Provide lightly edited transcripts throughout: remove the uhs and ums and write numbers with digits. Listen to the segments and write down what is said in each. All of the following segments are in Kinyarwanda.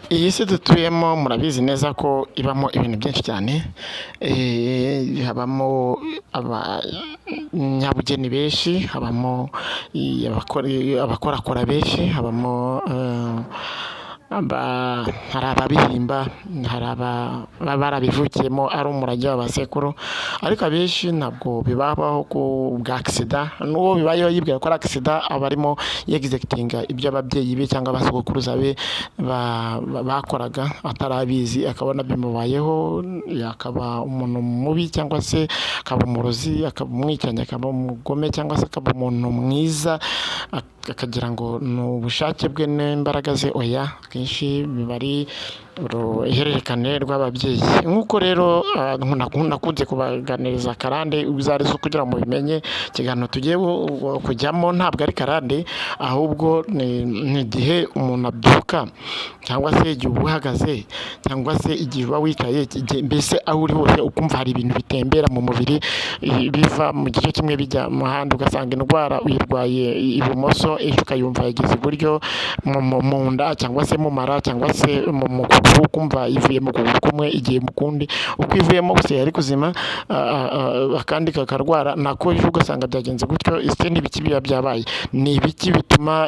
Iyi si dutuyemo murabizi neza ko ibamo ibintu byinshi cyane, habamo abanyabugeni benshi, habamo abakorakora benshi, habamo hari ababihimba, hari baba barabivukiyemo ari umurage w'abasekuru, ariko abenshi ntabwo bibabaho ku bwa agisida, n'uwo bibayeho yibwira ko ari agisida aba arimo yegizekitinga ibyo ababyeyi be cyangwa abasogokuruza be bakoraga atarabizi, akabona bimubayeho, akaba umuntu mubi cyangwa se akaba umurozi, akaba umwicanyi, akaba umugome cyangwa se akaba umuntu mwiza, akagira ngo ni ubushake bwe n'imbaraga ze. Oya, akenshi biba ari uruhererekane rw'ababyeyi. Nk'uko rero nakunze kubaganiriza karande izo arizo kugira ngo bimenye ikiganiro tugiye kujyamo ntabwo ari karande, ahubwo ni igihe umuntu abyuka cyangwa se igihe uba uhagaze cyangwa se igihe uba wicaye, mbese aho uri hose ukumva hari ibintu bitembera mu mubiri biva mu gice kimwe bijya mu handi, ugasanga indwara uyirwaye ibumoso, ejo ukayumva yageze iburyo mu nda cyangwa se mu mara cyangwa se mu kuguru, ukumva ivuye mu kuguru kumwe igiye mu kundi, uko ivuyemo gusa yari kuzima, akandi kakarwara nako ejo ugasanga byagenze gutyo. Ese ni ibiki biba byabaye? Ni ibiki bituma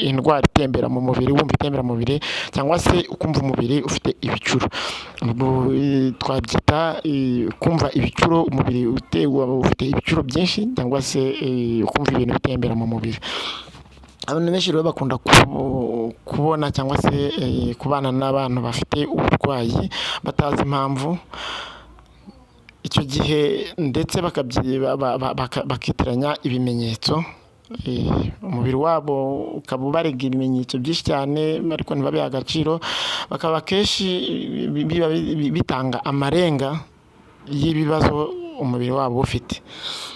indwara itembera mu mubiri, wumva itembera mu mubiri cyangwa se ukumva umubiri ufite ibicuro? Twabyita kumva ibicuro, umubiri ufite ibicuro byinshi cyangwa se ukumva ibintu bitembera mu mubiri. Abantu benshi rero bakunda kubona cyangwa se kubana n'abantu bafite uburwayi batazi impamvu, icyo gihe ndetse bakitiranya ibimenyetso, umubiri wabo ukaba ubarega ibimenyetso byinshi cyane ariko ntibabihe agaciro, bakaba kenshi bitanga amarenga y'ibibazo umubiri wabo ufite,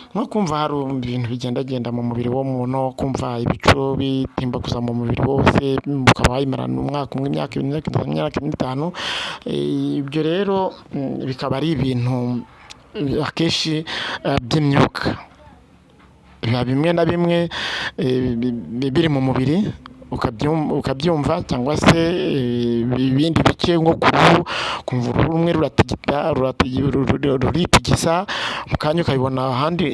nko kumva hari ibintu bigendagenda mu mubiri w'umuntu, kumva ibicuro bitimbaguza mu mubiri wose, ukaba wayimarana umwaka umwe, imyaka ibiri, imyaka itanu. Ibyo rero bikaba ari ibintu akenshi by'imyuka, biba bimwe na bimwe biri mu mubiri ukabyumva, cyangwa se ibindi bice nko ku ruhu, kumva uruhu rumwe ruritigisa, mu kanya ukabibona ahandi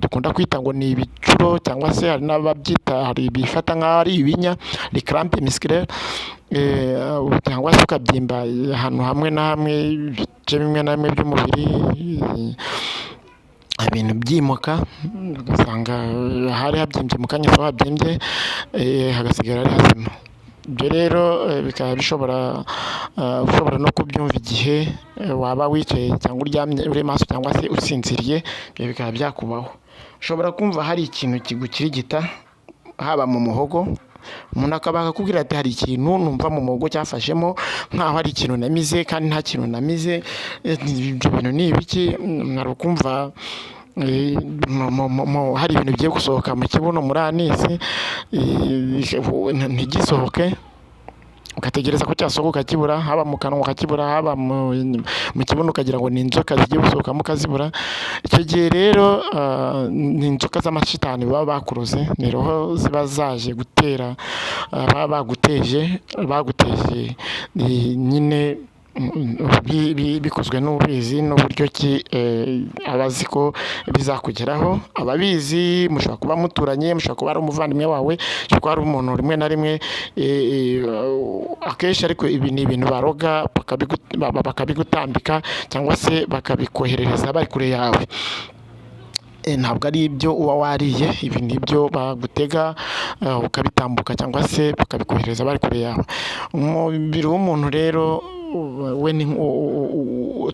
dukunda kwita ngo ni ibicuro, cyangwa se hari n'ababyita, hari bifata nk'aho ari ibinya, crampe musculaire, cyangwa se ukabyimba ahantu hamwe na hamwe, ibice bimwe na bimwe by'umubiri, ibintu byimuka, ugasanga hari habyimbye mu kanya so habyimbye, hagasigara ari hazima. Ibyo rero bikaba ushobora no kubyumva igihe waba wicaye cyangwa uryamye uri maso cyangwa se usinziriye, ibyo bikaba byakubaho. Ushobora kumva hari ikintu kigukirigita haba mu muhogo, umuntu akaba akakubwira ati hari ikintu numva mu muhogo cyafashemo nkaho hari ikintu namize kandi nta kintu namize, ibyo bintu ni ibiki? Hari ukumva hari ibintu bigiye gusohoka mu kibuno muri anisi ntigisohoke, ugategereza ko cyasohoka ukakibura, haba mu kanwa ukakibura, haba mu kibuno ukagira ngo ni inzoka zigiye gusohokamo ukazibura. Icyo gihe rero ni inzoka z'amashitani baba bakuroze, ni roho ziba zaje gutera, baba baguteje nyine, bikozwe n'ubizi n'uburyo ki abazi ko bizakugeraho. Ababizi mushobora kuba muturanye, mushobora kuba ari umuvandimwe wawe, mushobora kuba ari umuntu rimwe na rimwe akenshi, ariko ibi ni ibintu baroga bakabigutambika cyangwa se bakabikoherereza bari kure yawe. Ntabwo ari ibyo uba wariye, ibi ni ibyo bagutega ukabitambuka cyangwa se bakabikohereza bari kure yawe. Umubiri w'umuntu rero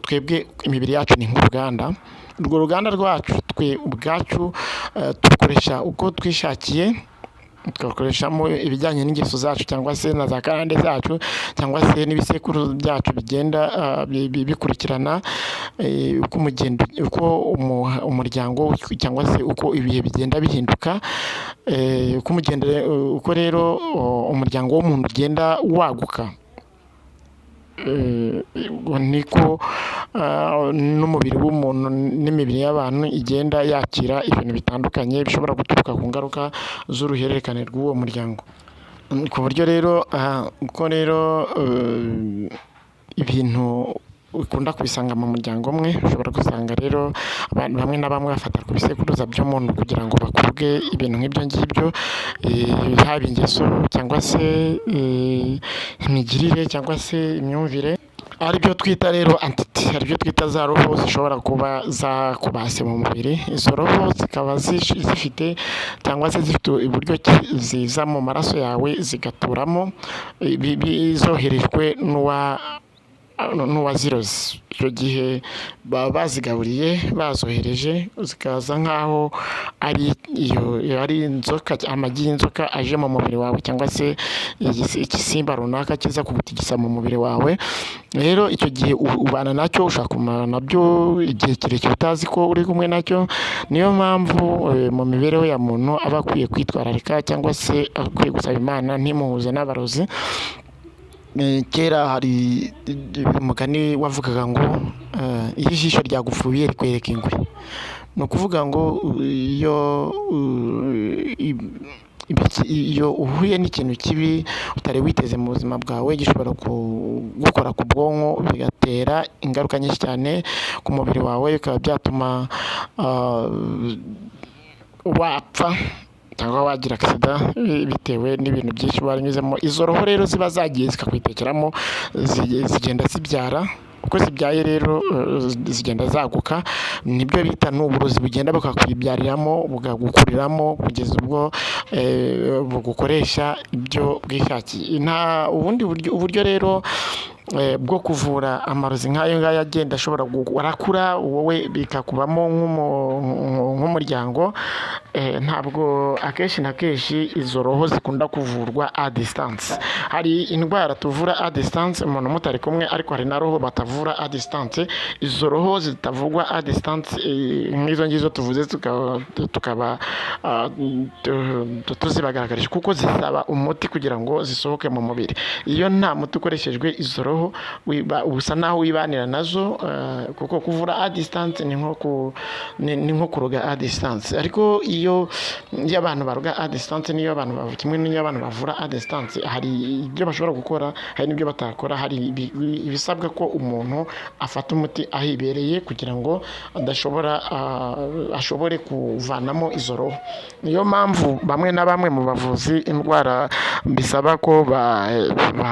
twebwe imibiri yacu ni nk'uruganda. Urwo ruganda rwacu twe ubwacu dukoresha uko twishakiye, tugakoreshamo ibijyanye n'ingeso zacu cyangwa se na za karande zacu cyangwa se n'ibisekuru byacu bigenda bikurikirana, uko umuryango cyangwa se uko ibihe bigenda bihinduka, uko rero umuryango w'umuntu ugenda waguka, niko n'umubiri w'umuntu n'imibiri y'abantu igenda yakira ibintu bitandukanye bishobora guturuka ku ngaruka z'uruhererekane rw'uwo muryango. ku buryo rero uko rero ibintu ukunda kubisanga mu muryango umwe, ushobora gusanga rero abantu bamwe na bamwe bafata ku bisekuruza by'umuntu kugira ngo bakuruge ibintu nk'ibyo ngibyo, haba ingeso cyangwa se imigirire cyangwa se imyumvire, aribyo twita rero antiti, aribyo twita za roho zishobora kuba zakubase mu mubiri. Izo roho zikaba zifite cyangwa se zifite uburyo ziza mu maraso yawe zigaturamo, zoherejwe n'uwaziroze. Icyo gihe baba bazigaburiye, bazohereje, zikaza nk'aho ari inzoka, amagi y'inzoka aje mu mubiri wawe, cyangwa se igisimba runaka kiza kugutigisa mu mubiri wawe. Rero icyo gihe ubana nacyo, ushaka kumara nabyo igihe kirekire utazi ko uri kumwe nacyo. Niyo mpamvu mu mibereho ya muntu aba akwiye kwitwararika, cyangwa se akwiye gusaba Imana ntimuhuze n'abarozi. Kera hari umugani wavugaga ngo iyo ijisho ryagupfuye rikwereka ingwe. Ni ukuvuga ngo iyo uhuye n'ikintu kibi utari witeze mu buzima bwawe, gishobora gukora ku bwonko, bigatera ingaruka nyinshi cyane ku mubiri wawe, bikaba byatuma wapfa cyangwa wagira agisida bitewe n'ibintu byinshi wanyuzemo. Izo roho rero ziba zagiye zikakwitekeramo, zigenda zibyara. Uko zibyaye rero zigenda zaguka, nibyo bita n'uburozi, bugenda bukakwibyyariramo, bukagukuriramo kugeza ubwo bugukoresha ibyo bwishakiye. Nta ubundi uburyo rero bwo kuvura amarozi nk'ayo ngayo agenda ashobora arakura, wowe bikakubamo nk'umuryango. Ntabwo akenshi na kenshi izo roho zikunda kuvurwa a distance. Hari indwara tuvura a distance umuntu mutari kumwe, ariko hari na roho batavura a distance. Izo roho zitavugwa a distance nk'izo ngizo tuvuze, tukaba tuzibagaragaje kuko zisaba umuti kugira ngo zisohoke mu mubiri. Iyo nta muti ukoreshejwe, izo roho usa naho wibanira nazo, kuko kuvura a distance ni nko kuroga a distance. Ariko iyo abantu baroga a distance, niyo abantu kimwe n'iyo abantu bavura a distance, hari ibyo bashobora gukora, hari n'ibyo batakora. Hari ibisabwa ko umuntu afata umuti ahibereye kugira ngo ashobore kuvanamo izo roho. Niyo mpamvu bamwe na bamwe mu bavuzi indwara bisaba ko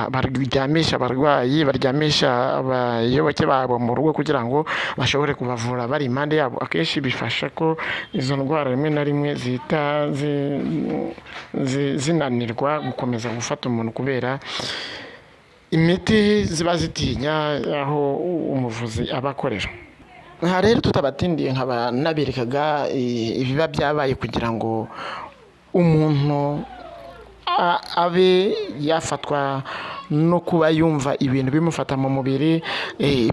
baryamisha abarwayi, baryamisha abayoboke babo mu rugo kugira ngo bashobore kubavura bari impande yabo. Akenshi bifasha ko izo ndwara rimwe na rimwe zihita zinanirwa gukomeza gufata umuntu, kubera imiti ziba zitinya aho umuvuzi aba akorera. Aha rero tutabatindiye, nkaba naberekaga ibiba byabaye kugira ngo umuntu abe yafatwa no kuba yumva ibintu bimufata mu mubiri,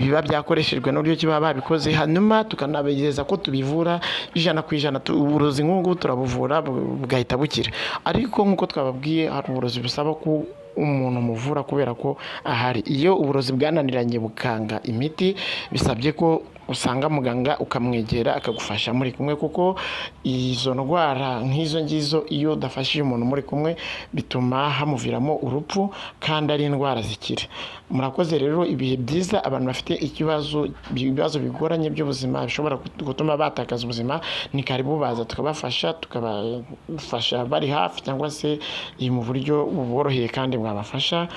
biba byakoreshejwe n'uburyo kiba babikoze. Hanyuma tukanabegeza ko tubivura 100%. Uburozi nk'ubu turabuvura bugahita bukira, ariko nk'uko twababwiye hari uburozi busaba ko umuntu muvura kubera ko ahari. Iyo uburozi bwananiranye bukanga imiti, bisabye ko usanga muganga ukamwegera akagufasha muri kumwe, kuko izo ndwara nk'izo ngizo iyo udafashije umuntu muri kumwe bituma hamuviramo urupfu, kandi ari indwara zikira. Murakoze rero, ibihe byiza. Abantu bafite ibibazo bigoranye by'ubuzima bishobora gutuma batakaza ubuzima, ni karibu baza tukabafasha bari hafi, cyangwa se mu buryo buboroheye kandi bwabafasha.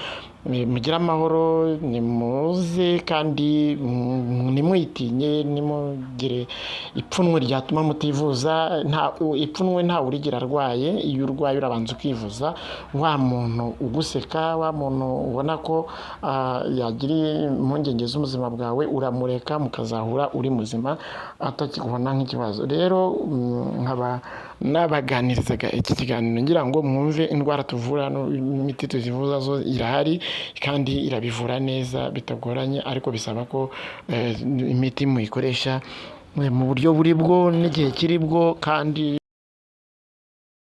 Mugire amahoro, nimuze kandi nimwitinye, nimugire ipfunwe ryatuma mutivuza. Ipfunwe ntawe urigira arwaye. Iyo urwaye urabanza ukivuza. Wa muntu uguseka, wa muntu ubona ko yagiriye impungenge z'ubuzima bwawe, uramureka mukazahura uri muzima atakikubona nk'ikibazo. Rero nkaba nabaganirizaga iki kiganiro ngira ngo mwumve indwara tuvura n'imiti tuzivuza zo irahari, kandi irabivura neza bitagoranye, ariko bisaba ko imiti muyikoresha mu buryo buri bwo n'igihe kiri bwo, kandi